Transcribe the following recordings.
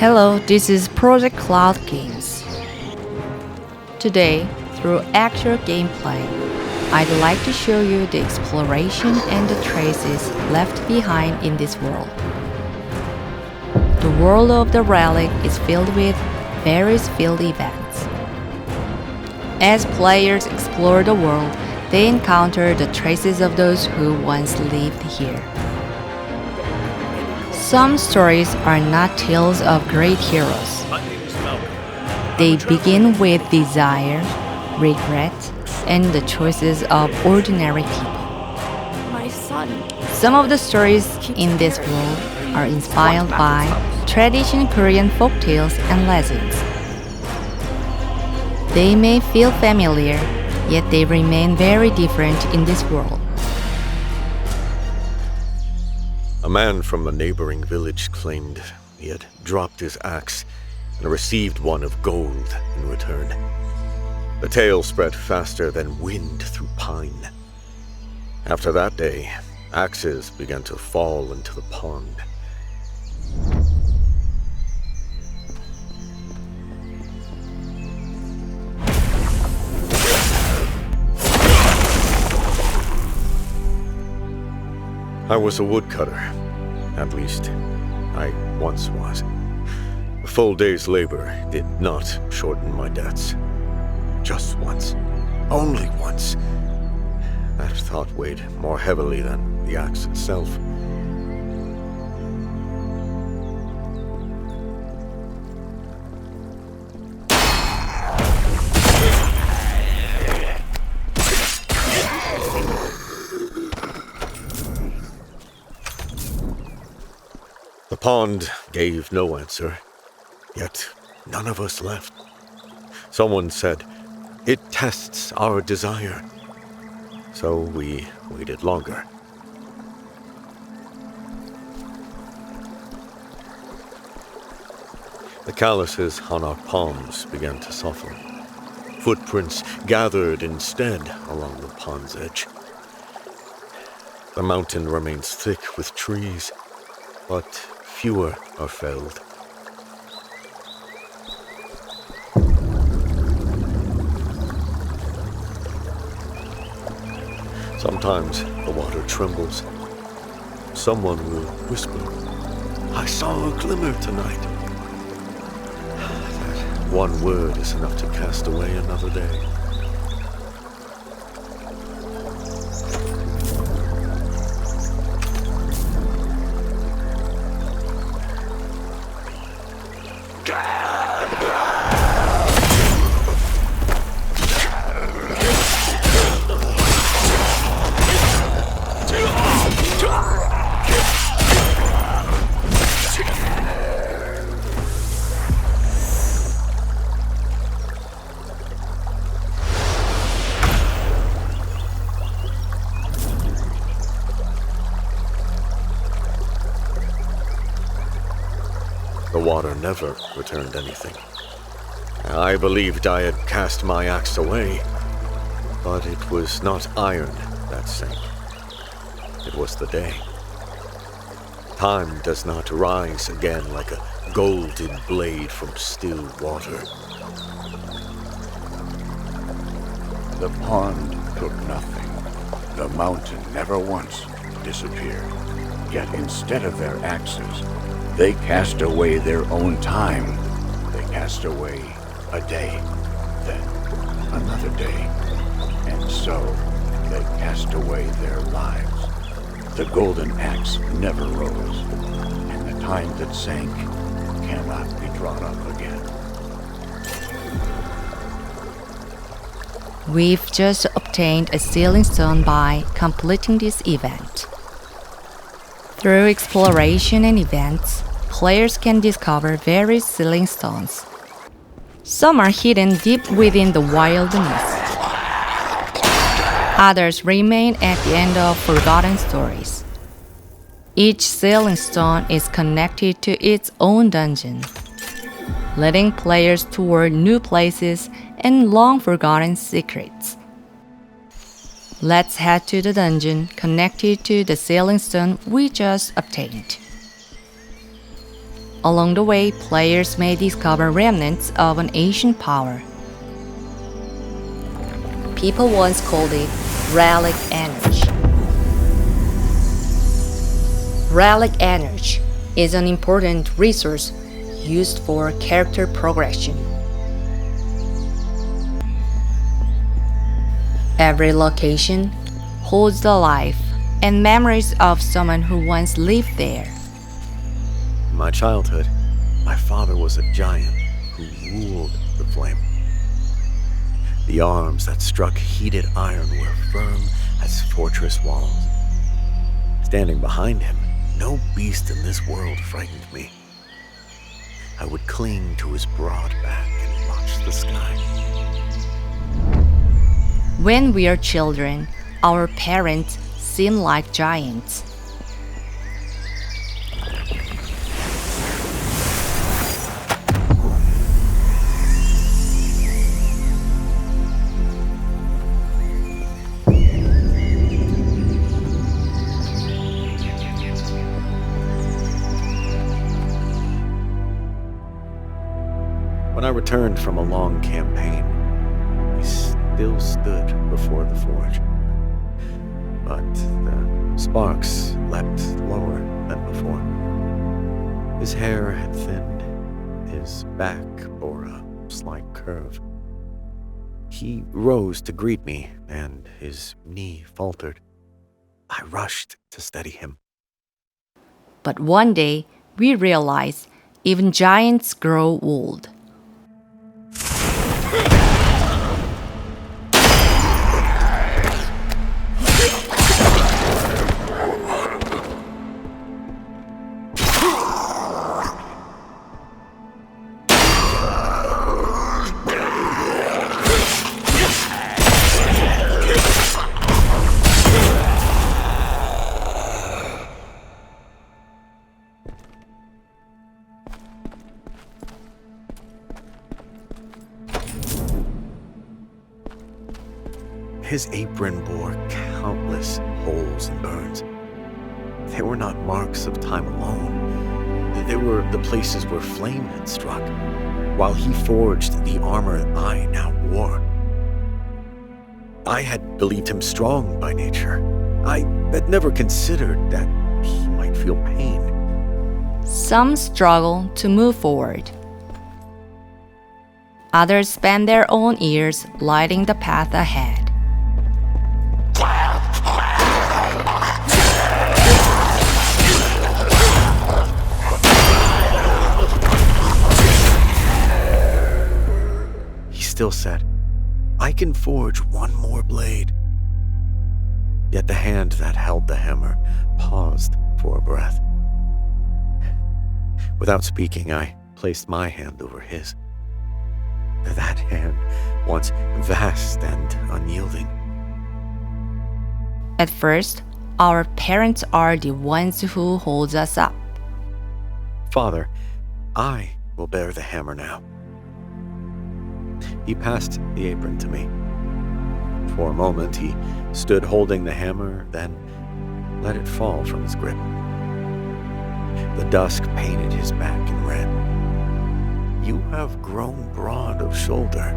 Hello, this is Project Cloud Games. Today, through actual gameplay, I'd like to show you the exploration and the traces left behind in this world. The world of the Relic is filled with various field events. As players explore the world, they encounter the traces of those who once lived here. Some stories are not tales of great heroes. They begin with desire, regret, and the choices of ordinary people. My son. Some of the stories in this world are inspired by traditional Korean folktales and legends. They may feel familiar, yet they remain very different in this world. A man from a neighboring village claimed he had dropped his axe and received one of gold in return. The tale spread faster than wind through pine. After that day, axes began to fall into the pond. I was a woodcutter. At least, I once was. A full day's labor did not shorten my debts. Just once. Only once. That thought weighed more heavily than the axe itself. The pond gave no answer, yet none of us left. Someone said, "It tests our desire." So we waited longer. The calluses on our palms began to soften. Footprints gathered instead along the pond's edge. The mountain remains thick with trees, but fewer are felled. Sometimes the water trembles. Someone will whisper, "I saw a glimmer tonight." That one word is enough to cast away another day. The water never returned anything. I believed I had cast my axe away, but it was not iron that sank. It was the day. Time does not rise again like a golden blade from still water. The pond took nothing. The mountain never once disappeared. Yet instead of their axes, they cast away their own time. They cast away a day, then another day. And so they cast away their lives. The golden axe never rose, and the time that sank cannot be drawn up again. We've just obtained a sealing stone by completing this event. Through exploration and events, players can discover various sealing stones. Some are hidden deep within the wilderness. Others remain at the end of forgotten stories. Each sealing stone is connected to its own dungeon, leading players toward new places and long-forgotten secrets. Let's head to the dungeon connected to the sealing stone we just obtained. Along the way, players may discover remnants of an ancient power. People once called it Relic Energy. Relic Energy is an important resource used for character progression. Every location holds the life and memories of someone who once lived there. In my childhood, my father was a giant who ruled the flame. The arms that struck heated iron were firm as fortress walls. Standing behind him, no beast in this world frightened me. I would cling to his broad back and watch the sky. When we are children, our parents seem like giants. When I returned from a long campaign, we still stood before the forge. But the sparks leapt lower than before. His hair had thinned, his back bore a slight curve. He rose to greet me, and his knee faltered. I rushed to steady him. But one day, we realized even giants grow old. His apron bore countless holes and burns. They were not marks of time alone. They were the places where flame had struck, while he forged the armor I now wore. I had believed him strong by nature. I had never considered that he might feel pain. Some struggle to move forward. Others spend their own years lighting the path ahead. Still said, I can forge one more blade. Yet the hand that held the hammer paused for a breath. Without speaking, I placed my hand over his. That hand, once vast and unyielding. At first, our parents are the ones who hold us up. Father, I will bear the hammer now. He passed the apron to me. For a moment, he stood holding the hammer, then let it fall from his grip. The dusk painted his back in red. You have grown broad of shoulder.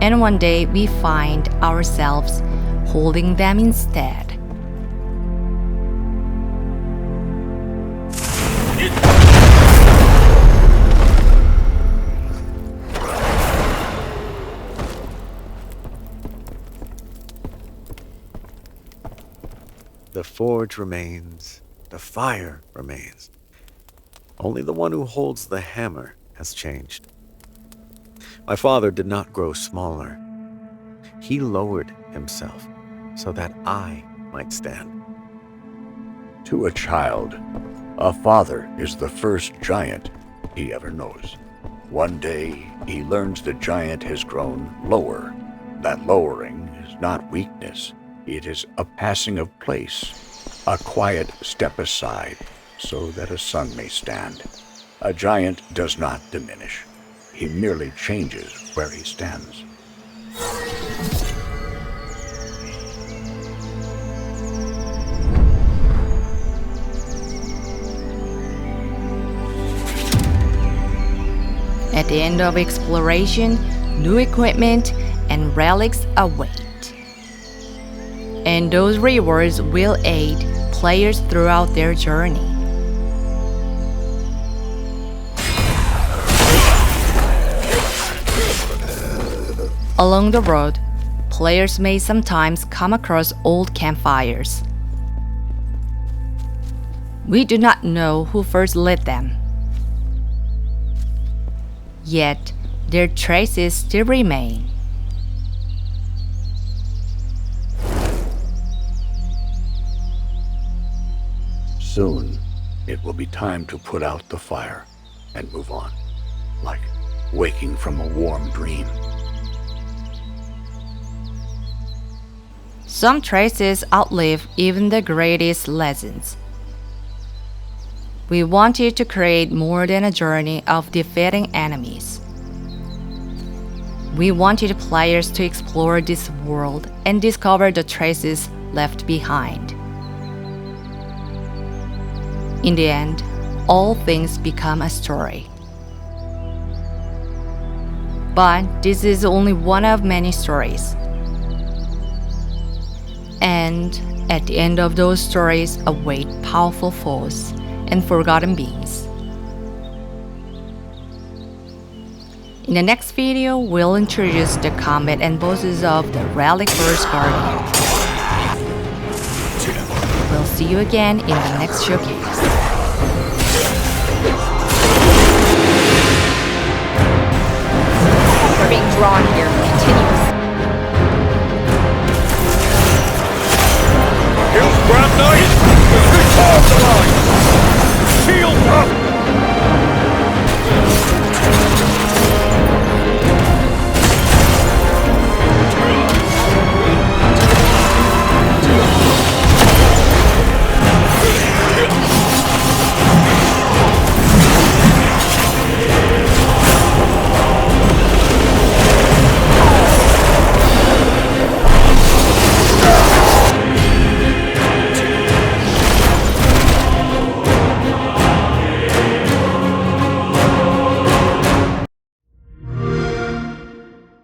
And one day we find ourselves holding them instead. The forge remains, the fire remains. Only the one who holds the hammer has changed. My father did not grow smaller. He lowered himself so that I might stand. To a child, a father is the first giant he ever knows. One day, he learns the giant has grown lower. That lowering is not weakness. It is a passing of place, a quiet step aside so that a son may stand. A giant does not diminish. He merely changes where he stands. At the end of exploration, new equipment and relics await. And those rewards will aid players throughout their journey. Along the road, players may sometimes come across old campfires. We do not know who first lit them. Yet, their traces still remain. Soon, it will be time to put out the fire and move on, like waking from a warm dream. Some traces outlive even the greatest legends. We wanted to create more than a journey of defeating enemies. We wanted players to explore this world and discover the traces left behind. In the end, all things become a story. But this is only one of many stories. And at the end of those stories await powerful foes and forgotten beings. In the next video, we'll introduce the combat and bosses of the Relic First Guardian. We'll see you again in the next showcase.